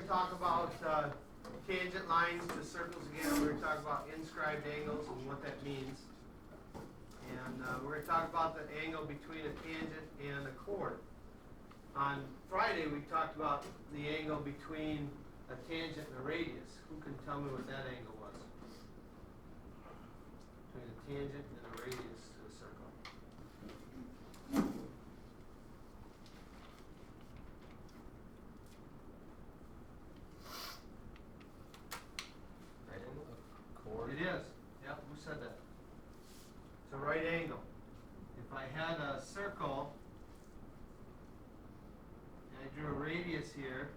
to talk about tangent lines to circles again. We're going to talk about inscribed angles and what that means. And we're going to talk about the angle between a tangent and a chord. On Friday, we talked about the angle between a tangent and a radius. Who can tell me what that angle was? Between a tangent and a radius to a circle. Right angle? A chord? It is. Yep, who said that? It's a right angle. If I had a circle and I drew a radius here,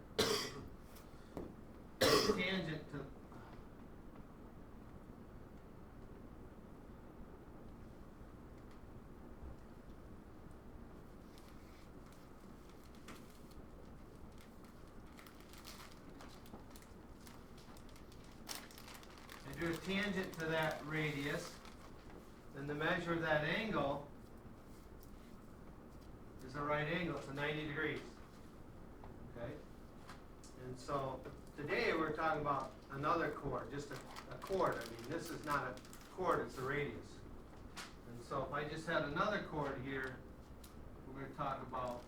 tangent to tangent to that radius, then the measure of that angle is a right angle. It's a 90 degrees. Okay? And so today we're talking about another chord, just a chord. I mean, this is not a chord, it's a radius. And so if I just had another chord here, we're going to talk about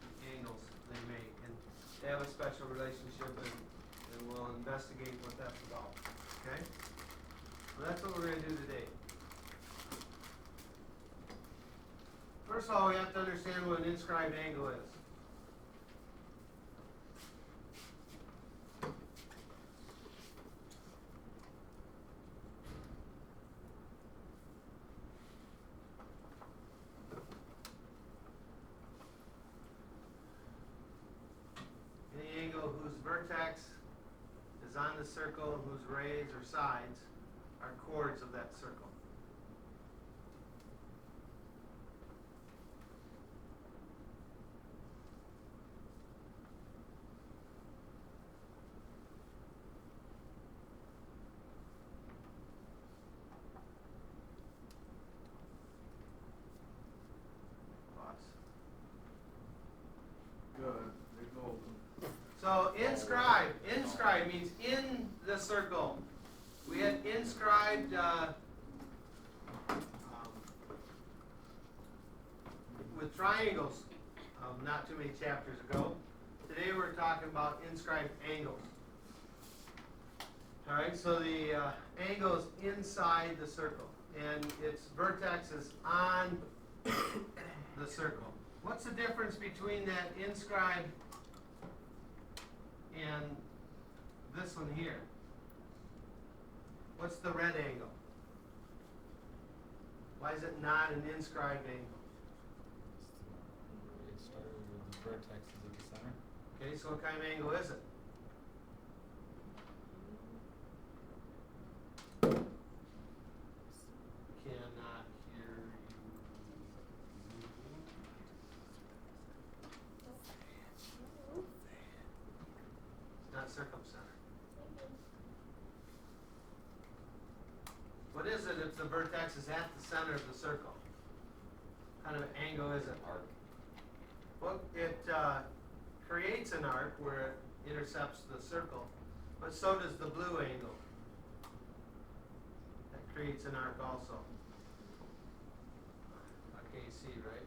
the angles they make. And they have a special relationship, and we'll investigate what that's about. Okay? So that's what we're going to do today. First of all, we have to understand what an inscribed angle is. Any angle whose vertex is on the circle, whose rays or sides are chords of that circle. Thoughts? Good. They're golden. So inscribe means in the circle. We had inscribed with triangles not too many chapters ago. Today we're talking about inscribed angles. All right, so the angle is inside the circle, and its vertex is on the circle. What's the difference between that inscribed and this one here? What's the red angle? Why is it not an inscribed angle? It started with the vertex is at the center. Okay, so what kind of angle is it? Cannot hear you. It's not circumcenter. What is it if the vertex is at the center of the circle? What kind of angle is it? Arc. Well, it creates an arc where it intercepts the circle, but so does the blue angle. That creates an arc also. Okay, you see, right?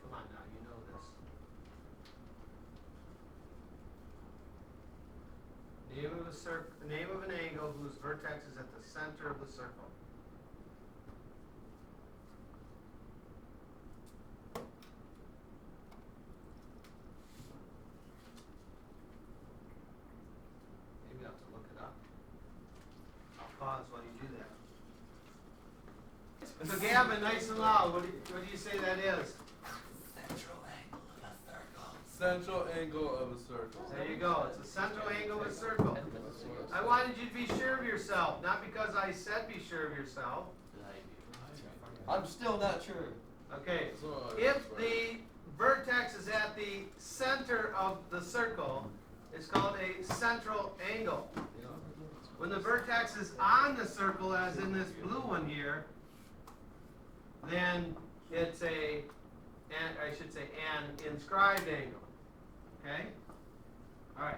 Come on now, you know this. Name of an angle whose vertex is at the center of the circle. Maybe I'll have to look it up. I'll pause while you do that. So Gavin, nice and loud, what do you say that is? Central angle of a circle. There you go. It's a central angle of a circle. I wanted you to be sure of yourself, not because I said be sure of yourself. I'm still not sure. Okay. So, If the vertex is at the center of the circle, it's called a central angle. When the vertex is on the circle, as in this blue one here, then it's an inscribed angle. Okay? All right.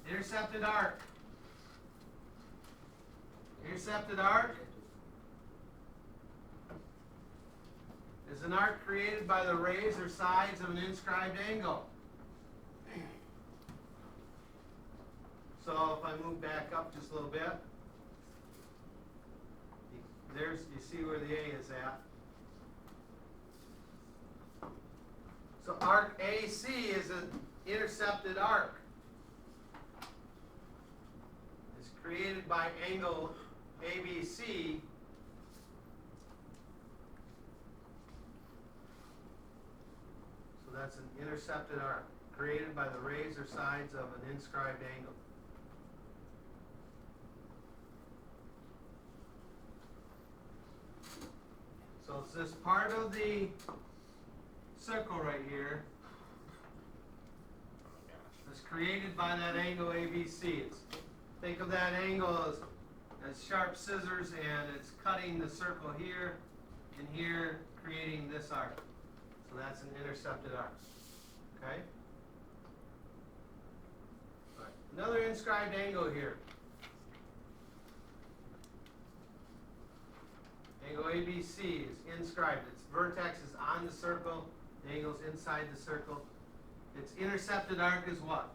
Intercepted arc. Intercepted arc is an arc created by the rays or sides of an inscribed angle. So if I move back up just a little bit, you see where the A is at. So arc AC is an intercepted arc. It's created by angle ABC. So that's an intercepted arc created by the rays or sides of an inscribed angle. So it's this part of the circle right here that's created by that angle ABC. Think of that angle as sharp scissors, and it's cutting the circle here and here, creating this arc. So that's an intercepted arc. Okay? All right. Another inscribed angle here. Angle ABC is inscribed. Its vertex is on the circle. The angle is inside the circle. Its intercepted arc is what?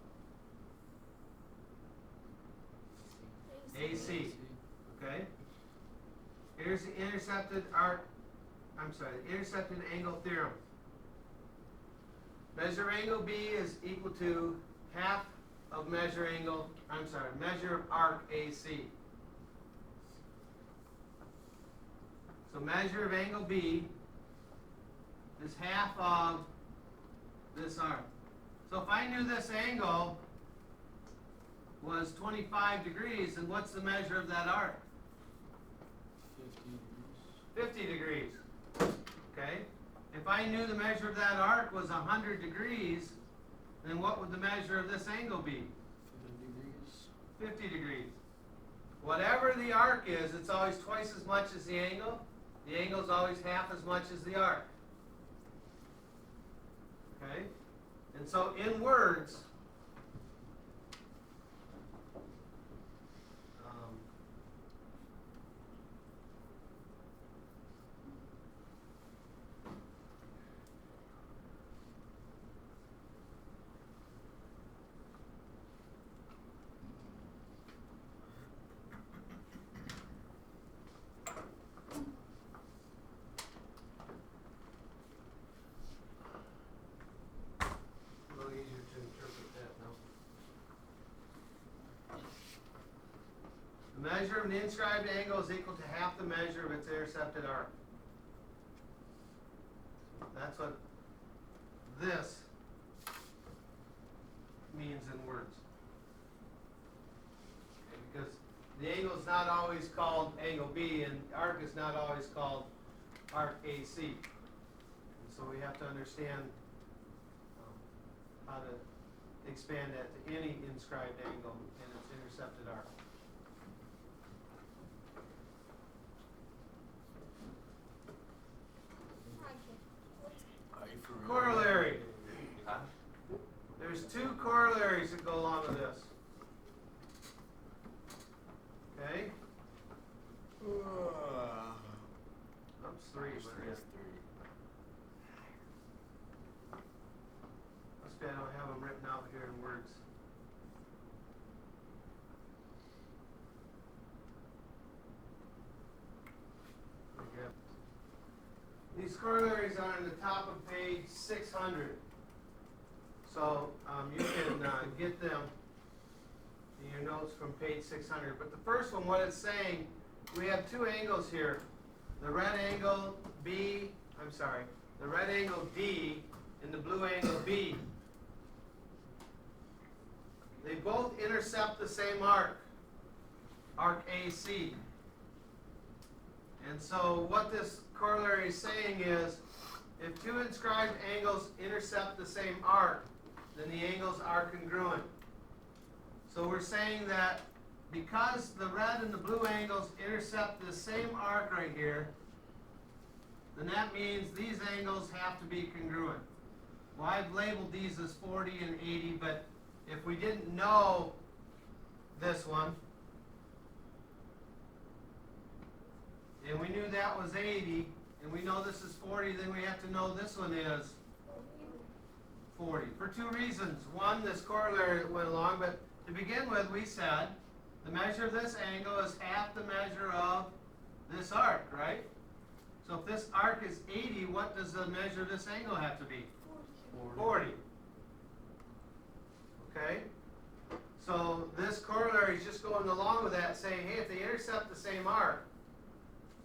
AC. Okay? Here's the intercepted arc. The intercepted angle theorem. Measure angle B is equal to half of measure of arc AC. So measure of angle B is half of this arc. So if I knew this angle was 25 degrees, then what's the measure of that arc? 50 degrees. Okay? If I knew the measure of that arc was 100 degrees, then what would the measure of this angle be? 50 degrees. Whatever the arc is, it's always twice as much as the angle. The angle is always half as much as the arc. Okay? And so in words, the measure of an inscribed angle is equal to half the measure of its intercepted arc. That's what this means in words. Okay, because the angle is not always called angle B, and arc is not always called arc AC. And so we have to understand how to expand that to any inscribed angle and its intercepted arc. Corollary. There's two corollaries that go along with this. Okay? Oops, three. Must be I don't have them written out here in words. Okay. These corollaries are on the top of page 600. So you can get them in your notes from page 600. But the first one, what it's saying, we have two angles here. The red angle D and the blue angle B. They both intercept the same arc AC. And so what this corollary is saying is, if two inscribed angles intercept the same arc, then the angles are congruent. saying that because the red and the blue angles intercept the same arc right here, then that means these angles have to be congruent. Well, I've labeled these as 40 and 80, but if we didn't know this one, and we knew that was 80, and we know this is 40, then we have to know this one is 40. For two reasons. One, this corollary went along, but to begin with, we said the measure of this angle is half the measure of this arc, right? So if this arc is 80, what does the measure of this angle have to be? 40. Okay? So this corollary is just going along with that, saying, hey, if they intercept the same arc,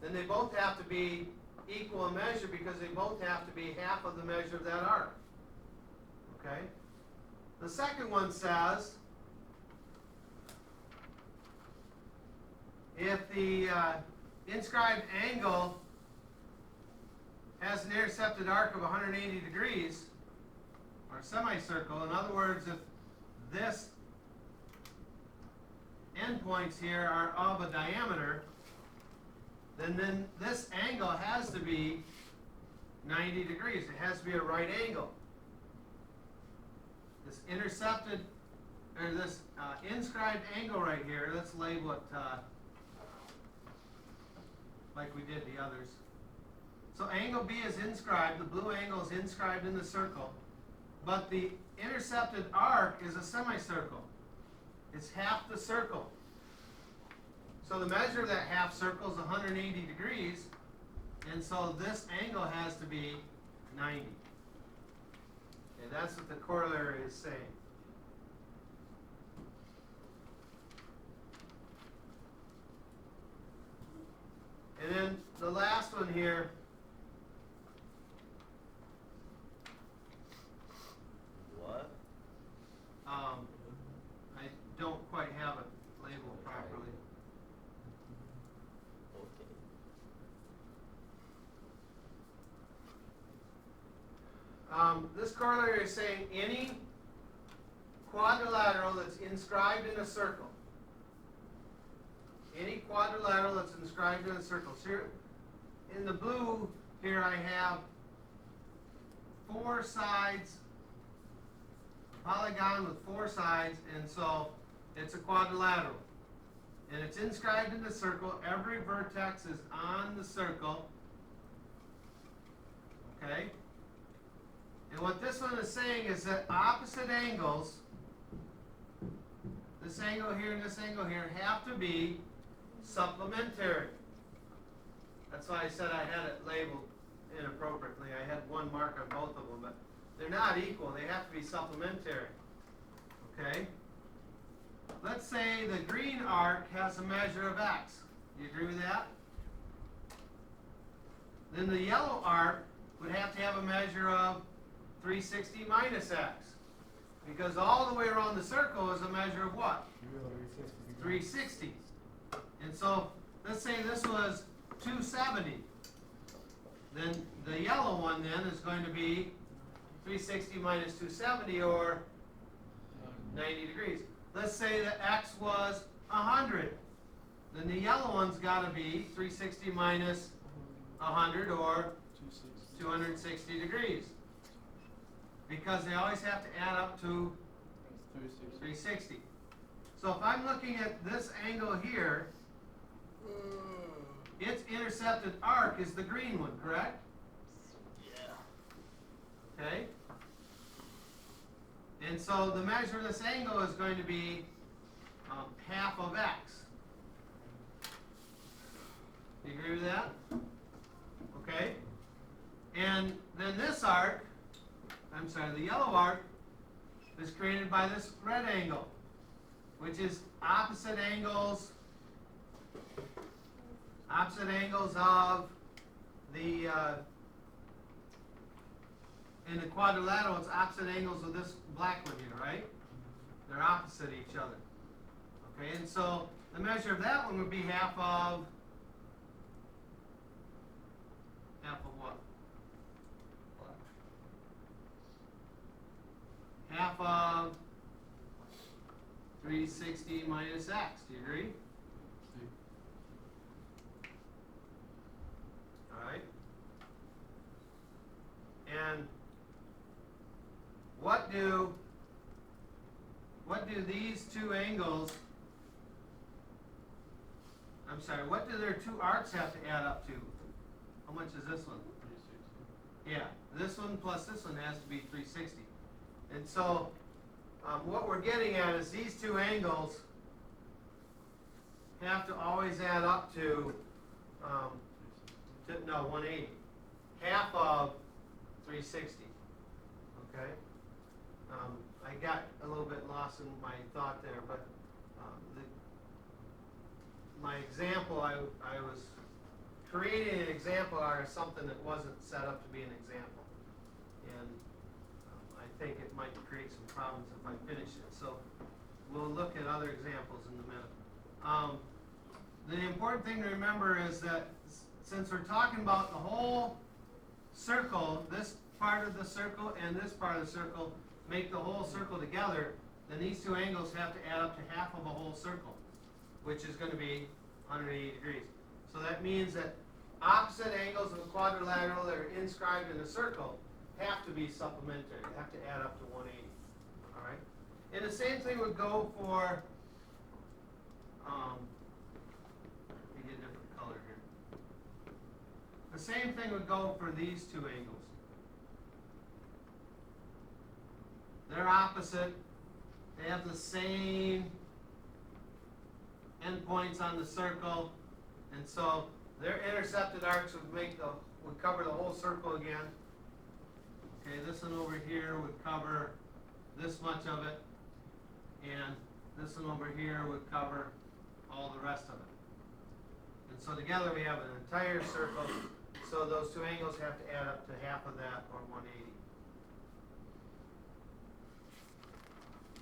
then they both have to be equal in measure because they both have to be half of the measure of that arc. Okay? The second one says, if the inscribed angle has an intercepted arc of 180 degrees, or semicircle, in other words, if this endpoints here are of a diameter, then this angle has to be 90 degrees. It has to be a right angle. This intercepted, or this inscribed angle right here, let's label it like we did the others. So angle B is inscribed, the blue angle is inscribed in the circle, but the intercepted arc is a semicircle. It's half the circle. So the measure of that half circle is 180 degrees, and so this angle has to be 90. And that's what the corollary is saying. And then the last one here, What? I don't quite have it labeled properly. Okay. This corollary is saying any quadrilateral that's inscribed in a circle. Any quadrilateral that's inscribed in a circle. So here, in the blue, here I have 4 sides, a polygon with 4 sides, and so it's a quadrilateral. And it's inscribed in the circle. Every vertex is on the circle. Okay? And what this one is saying is that opposite angles, this angle here and this angle here, have to be supplementary. That's why I said I had it labeled inappropriately. I had one mark on both of them, but they're not equal. They have to be supplementary. Okay? Let's say the green arc has a measure of x. Do you agree with that? Then the yellow arc would have to have a measure of 360 minus x. Because all the way around the circle is a measure of what? 360. And so, let's say this was 270. Then the yellow one then is going to be 360 minus 270, or 90 degrees. Let's say that x was 100. Then the yellow one's got to be 360 minus 100, or 260 degrees. Because they always have to add up to 360. So if I'm looking at this angle here, its intercepted arc is the green one, correct? Yeah. Okay? And so the measure of this angle is going to be half of x. Do you agree with that? Okay? And then this arc, I'm sorry, the yellow arc is created by this red angle, which is opposite angles of the, in the quadrilateral, it's opposite angles of this black one here, right? They're opposite each other. Okay, and so the measure of that one would be half of what? Half of 360 minus x. Do you agree? Alright? And what do these two angles, I'm sorry, what do their two arcs have to add up to? How much is this one? 360. Yeah, this one plus this one has to be 360. And so, what we're getting at is these two angles have to always add up to, no, 180. Half of 360. Okay? I got a little bit lost in my thought there, but my example, I was creating an example out of something that wasn't set up to be an example. And I think it might create some problems if I finish it. So we'll look at other examples in a minute. The important thing to remember is that since we're talking about the whole circle, this part of the circle and this part of the circle make the whole circle together, then these two angles have to add up to half of a whole circle, which is going to be 180 degrees. So that means that opposite angles of a quadrilateral that are inscribed in a circle have to be supplementary, have to add up to 180. All right? And the same thing would go for, let me get a different color here. The same thing would go for these two angles. They're opposite. They have the same endpoints on the circle, and so their intercepted arcs would cover the whole circle again. Okay, this one over here would cover this much of it, and this one over here would cover all the rest of it. And so together we have an entire circle, so those two angles have to add up to half of that, or 180.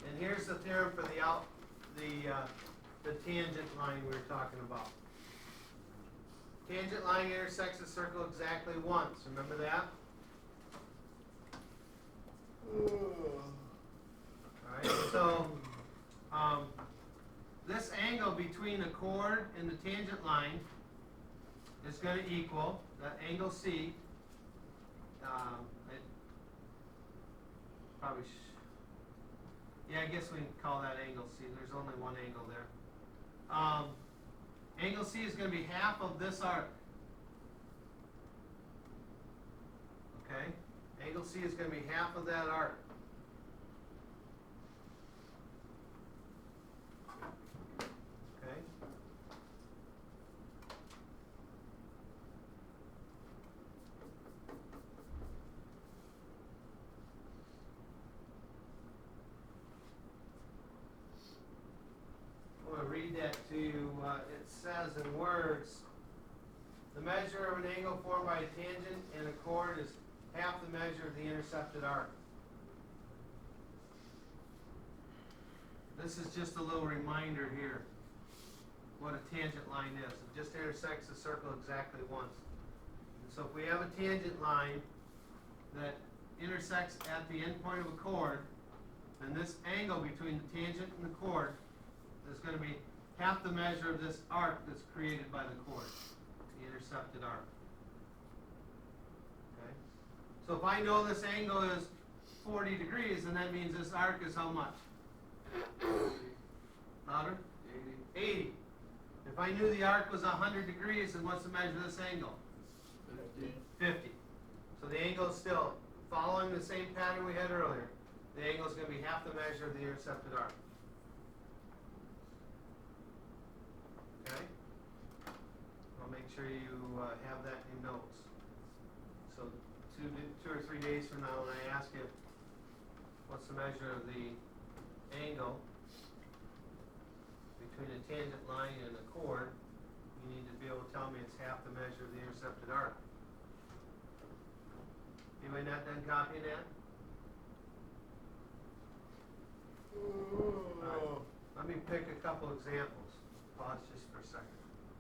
And here's the theorem for the tangent line we were talking about. Tangent line intersects a circle exactly once. Remember that? Alright, so this angle between the chord and the tangent line is going to equal that angle C. Yeah, I guess we can call that angle C. There's only one angle there. Angle C is going to be half of this arc. Okay? Angle C is going to be half of that arc. Okay? I'm going to read that to you. It says in words, the measure of an angle formed by a tangent and a chord is half the measure of the intercepted arc. This is just a little reminder here what a tangent line is. It just intersects the circle exactly once. And so if we have a tangent line that intersects at the end point of a chord, then this angle between the tangent and the chord is going to be half the measure of this arc that's created by the chord, the intercepted arc. Okay? So if I know this angle is 40 degrees, then that means this arc is how much? Louder? 80. 80. If I knew the arc was 100 degrees, then what's the measure of this angle? 50. 50. So the angle is still following the same pattern we had earlier. The angle is going to be half the measure of the intercepted arc. Okay? I'll make sure you have that in notes. So 2 or 3 days from now, when I ask you what's the measure of the angle between a tangent line and a chord, you need to be able to tell me it's half the measure of the intercepted arc. Anybody not done copying that? Right. Let me pick a couple examples. Pause just for a second.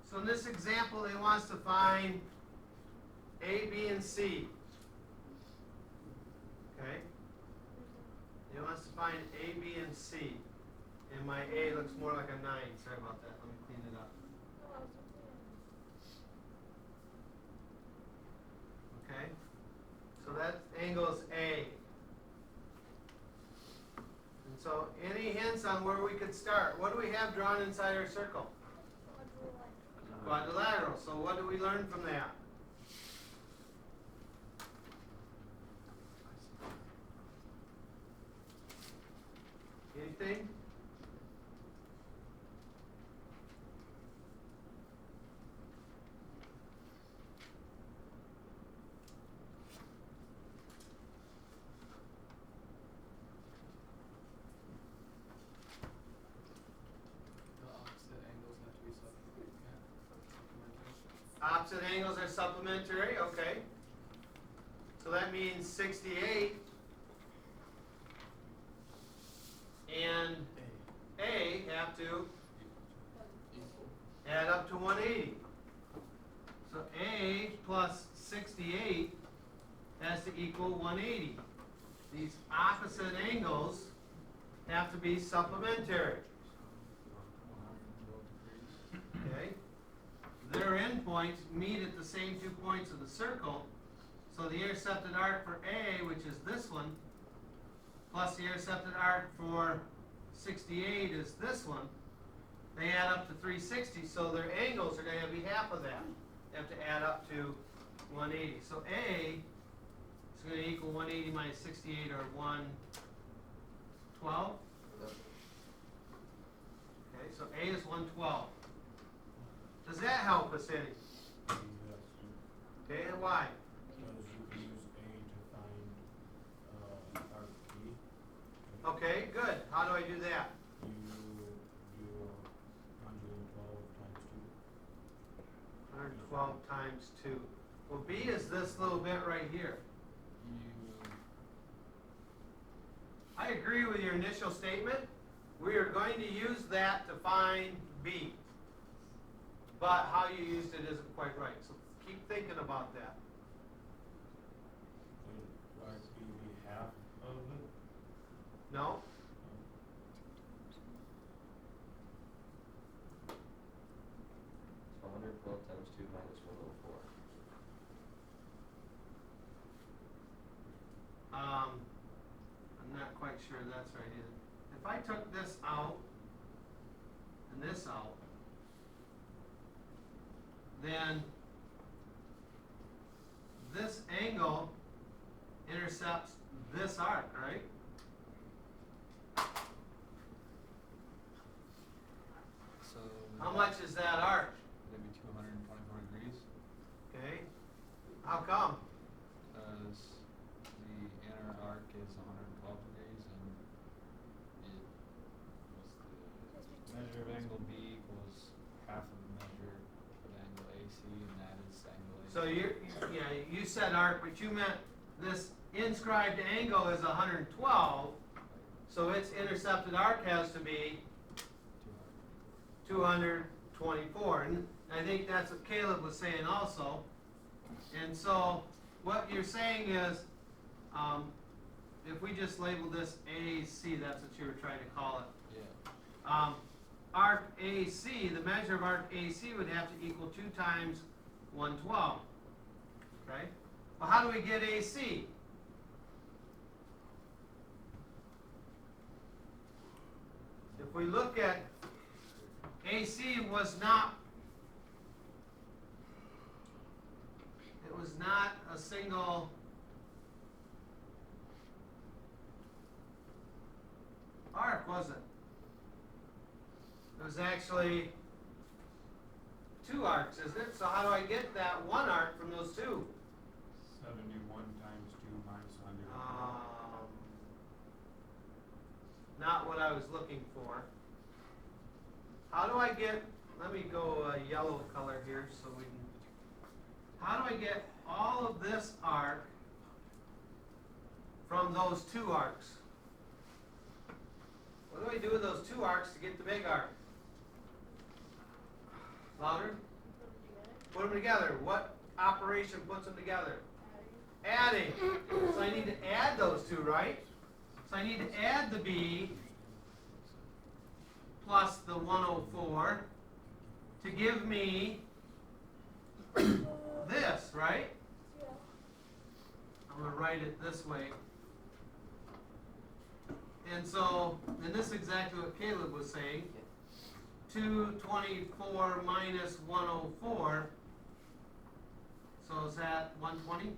So in this example, they want us to find A, B, and C. Okay? They want us to find A, B, and C. And my A looks more like a 9. Sorry about that. Let me clean it up. Okay? So that angle's A. And so any hints on where we could start? What do we have drawn inside our circle? Quadrilateral. So what do we learn from that? Anything? The opposite angles have to be supplementary. Opposite angles are supplementary, okay. So that means 68 and A have to add up to 180. So A plus 68 has to equal 180. These opposite angles have to be supplementary. Okay? Their endpoints meet at the same 2 points of the circle. So the intercepted arc for A, which is this one, plus the intercepted arc for 68 is this one. They add up to 360, so their angles are going to be half of that. They have to add up to 180. So A is going to equal 180 minus 68, or 112. Okay, so A is 112. Does that help us any? Yes, Okay, and why? because you can use A to find, arc B. Okay, good. How do I do that? You do 112 times 112 times 2. Well, B is this little bit right here. I agree with your initial statement. We are going to use that to find B. But how you used it isn't quite right. So keep thinking about that. 2. Would arc B be half of it? No? So 112 times 2 minus 104. I'm not quite sure that's right either. If I took this out and this out, then this angle intercepts this arc, right? So. How much is that arc? Maybe 224 degrees, Okay. How come? because the inner arc is 112 degrees, and the measure of angle B equals half of the measure of angle AC, and that is angle AC. So you said arc, but you meant this inscribed angle is 112, so its intercepted arc has to be 224. And I think that's what Caleb was saying also. And so what you're saying is, if we just label this AC, that's what you were trying to call it. Yeah. Arc AC, the measure of arc AC would have to equal 2 times 112. Okay? Well, how do we get AC? If we look at AC was not a single arc, was it? It was actually 2 arcs, isn't it? So how do I get that 1 arc from those 2? 71 times 2 minus 100. Not what I was looking for. How do I get, let me go yellow color here so we can, how do I get all of this arc from those 2 arcs? What do I do with those 2 arcs to get the big arc? Louder? Put them together. What operation puts them together? Adding. So I need to add those 2, right? So I need to add the B plus the 104 to give me this, right? Yeah. I'm going to write it this way. And so, and this is exactly what Caleb was saying. 224 minus 104. So is that 120?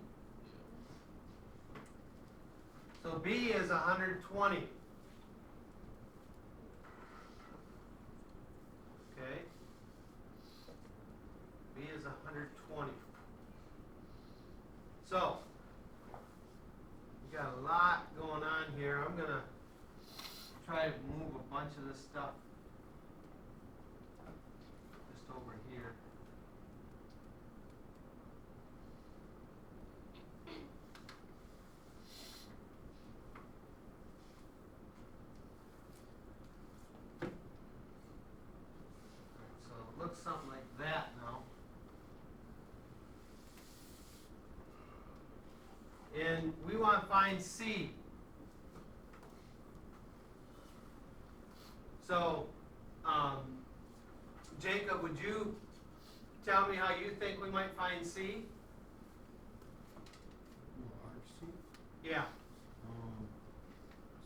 So B is 120. Okay? B is 120. So, we got a lot going on here. I'm going to try to move a bunch of this stuff just over here. So it looks something like that now. And we want to find C. So, Jacob, would you tell me how you think we might find C? Arc C? Yeah.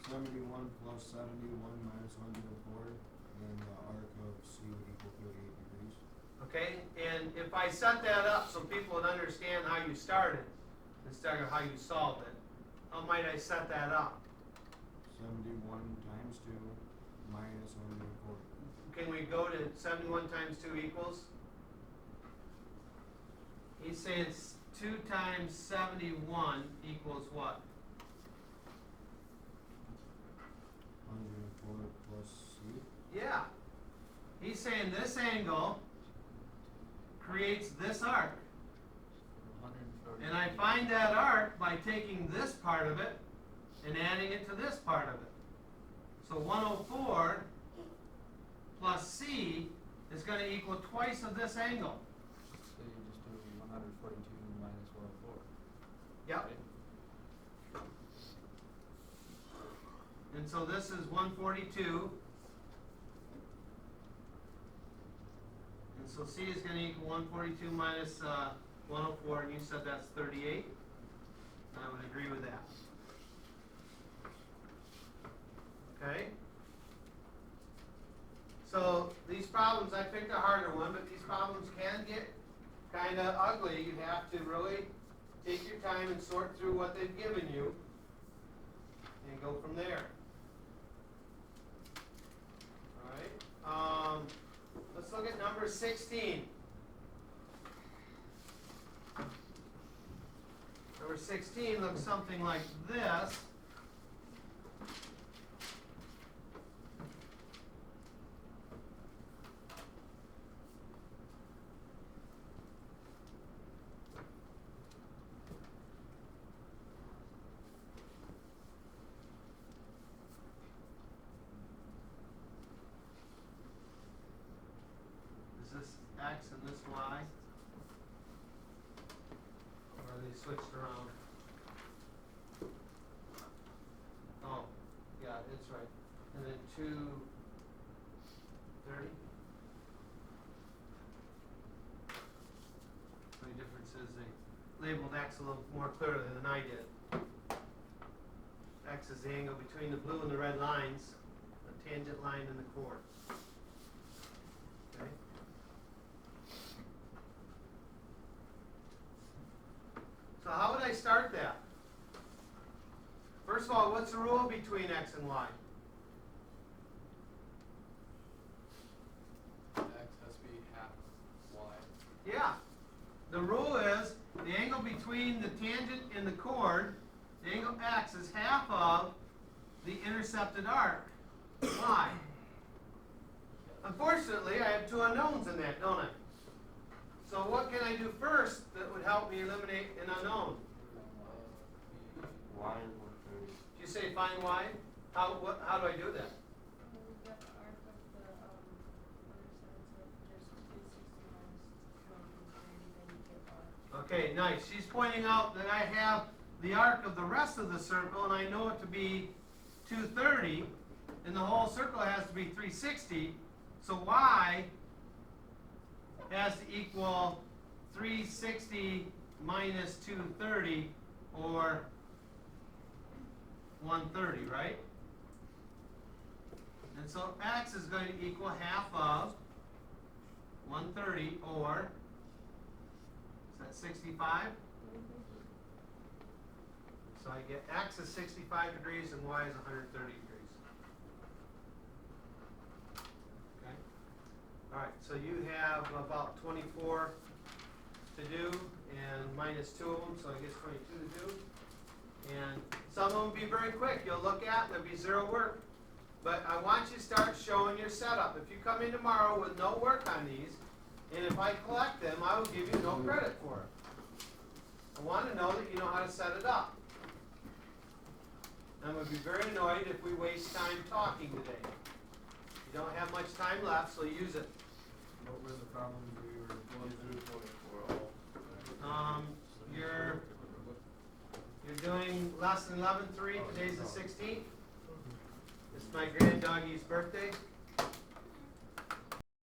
71 plus 71 minus 104, and the arc of C would equal 38 degrees. Okay, and if I set that up so people would understand how you started instead of how you solved it, how might I set that up? 71 times 2 minus 104. Can we go to 71 times 2 equals? He's saying 2 times 71 equals what? 104 plus C. Yeah. He's saying this angle creates this arc. 140. And I find that arc by taking this part of it and adding it to this part of it. So 104 plus C is going to equal twice of this angle. So you just do 142 minus 104. Yep. Right? And so this is 142. And so C is going to equal 142 minus 104, and you said that's 38. I would agree with that. Okay? So these problems, I picked a harder one, but these problems can get kind of ugly. You have to really take your time and sort through what they've given you and go from there. All right. Let's look at number 16. Number 16 looks something like this. Is this X and this Y? Or are they switched around? Oh, yeah, it's right. And then 230? The only difference is they labeled X a little more clearly than I did. X is the angle between the blue and the red lines, the tangent line and the chord. Okay? So how would I start that? First of all, what's the rule between X and Y? X has to be half Y. Yeah. The rule is the angle between the tangent and the chord, the angle X is half of the intercepted arc, Y. Unfortunately, I have two unknowns in that, don't I? So what can I do first that would help me eliminate an unknown? Y is 130. Did you say find Y? How do I do that? And we've got the arc of the other side, so just 260 minus 130, then you get arc. Okay, nice. She's pointing out that I have the arc of the rest of the circle, and I know it to be 230. and the whole circle has to be 360, so y has to equal 360 minus 230, or 130, right? And so x is going to equal half of 130, or, is that 65? So I get x is 65 degrees and y is 130 degrees. Okay? Alright, so you have about 24 to do, and minus 2 of them, so I guess 22 to do. And some of them will be very quick. You'll look at, there'll be zero work. But I want you to start showing your setup. If you come in tomorrow with no work on these, and if I collect them, I will give you no credit for it. I want to know that you know how to set it up. I'm going to be very annoyed if we waste time talking today. You don't have much time left, so use it. What were the problems we were going through? You're doing lesson 11.3. Today's the 16th. It's my granddoggy's birthday.